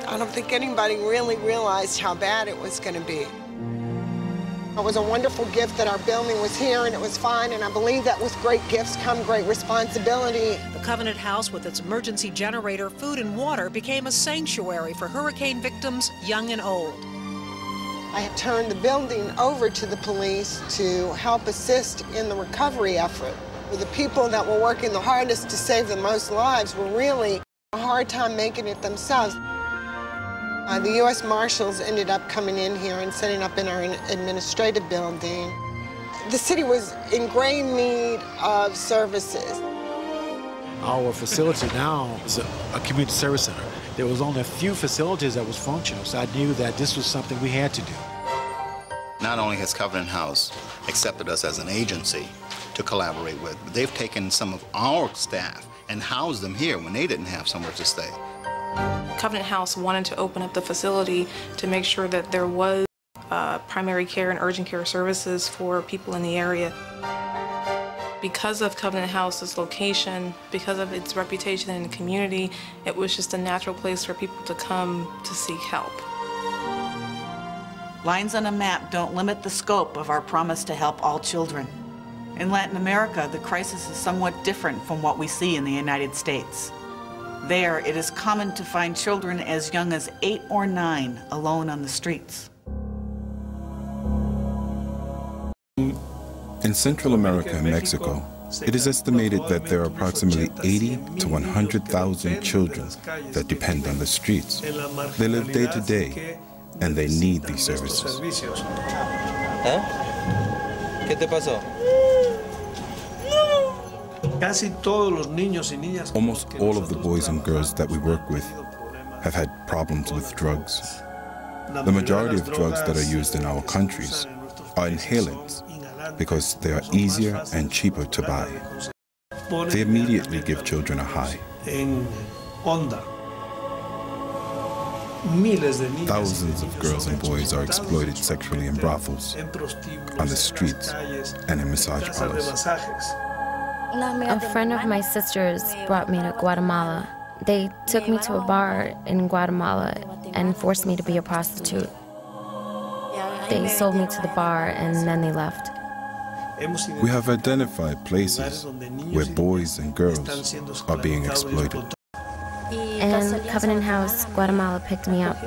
I don't think anybody really realized how bad it was going to be. It was a wonderful gift that our building was here and it was fine, and I believe that with great gifts come great responsibility. The Covenant House with its emergency generator, food and water became a sanctuary for hurricane victims, young and old. I had turned the building over to the police to help assist in the recovery effort. The people that were working the hardest to save the most lives were really a hard time making it themselves. The U.S. Marshals ended up coming in here and setting up in our administrative building. The city was in great need of services. Our facility now is a community service center. There was only a few facilities that was functional, so I knew that this was something we had to do. Not only has Covenant House accepted us as an agency to collaborate with, but they've taken some of our staff and housed them here when they didn't have somewhere to stay. Covenant House wanted to open up the facility to make sure that there was primary care and urgent care services for people in the area. Because of Covenant House's location, because of its reputation in the community, it was just a natural place for people to come to seek help. Lines on a map don't limit the scope of our promise to help all children. In Latin America, the crisis is somewhat different from what we see in the United States. There, it is common to find children as young as 8 or 9 alone on the streets. In Central America and Mexico, it is estimated that there are approximately 80 to 100,000 children that depend on the streets. They live day to day, and they need these services. ¿Qué te pasó? Almost all of the boys and girls that we work with have had problems with drugs. The majority of drugs that are used in our countries are inhalants because they are easier and cheaper to buy. They immediately give children a high. Thousands of girls and boys are exploited sexually in brothels, on the streets, and in massage parlors. A friend of my sister's brought me to Guatemala. They took me to a bar in Guatemala and forced me to be a prostitute. They sold me to the bar and then they left. We have identified places where boys and girls are being exploited. And Covenant House, Guatemala picked me up.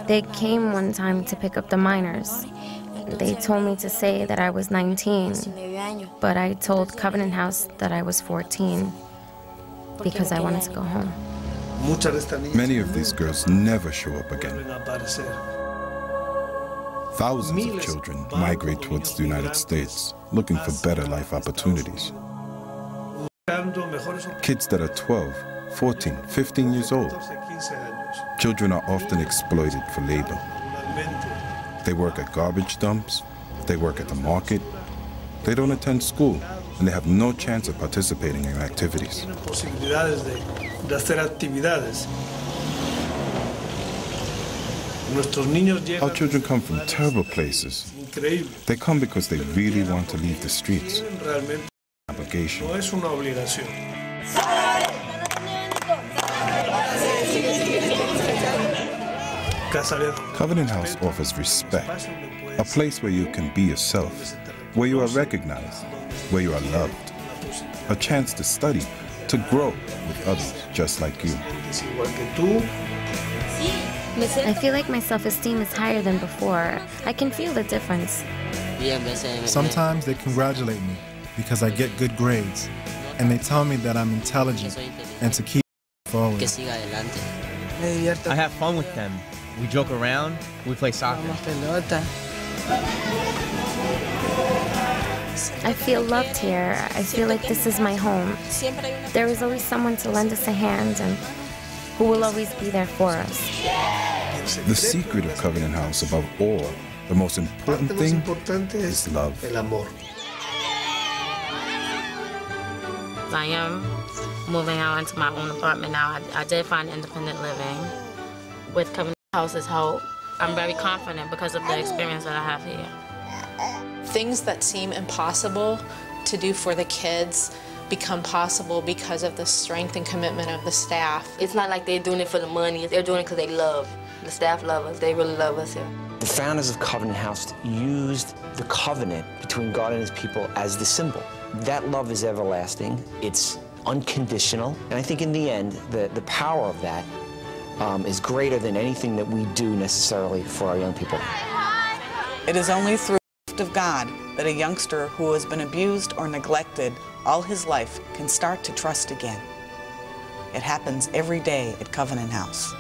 They came one time to pick up the minors. They told me to say that I was 19, but I told Covenant House that I was 14 because I wanted to go home. Many of these girls never show up again. Thousands of children migrate towards the United States looking for better life opportunities. Kids that are 12, 14, 15 years old. Children are often exploited for labor. They work at garbage dumps, they work at the market, they don't attend school, and they have no chance of participating in activities. Our children come from terrible places. They come because they really want to leave the streets. Obligation. Covenant House offers respect, a place where you can be yourself, where you are recognized, where you are loved, a chance to study, to grow with others just like you. I feel like my self-esteem is higher than before. I can feel the difference. Sometimes they congratulate me because I get good grades, and they tell me that I'm intelligent and to keep forward. I have fun with them. We joke around, we play soccer. I feel loved here. I feel like this is my home. There is always someone to lend us a hand and who will always be there for us. The secret of Covenant House, above all, the most important thing is love. I am moving out into my own apartment now. I did find independent living with Covenant House's help. I'm very confident because of the experience that I have here. Things that seem impossible to do for the kids, become possible because of the strength and commitment of the staff. It's not like they're doing it for the money. They're doing it because they love. The staff love us. They really love us here. The founders of Covenant House used the covenant between God and his people as the symbol. That love is everlasting. It's unconditional. And I think in the end, the power of that is greater than anything that we do necessarily for our young people. It is only through the gift of God that a youngster who has been abused or neglected all his life can start to trust again. It happens every day at Covenant House.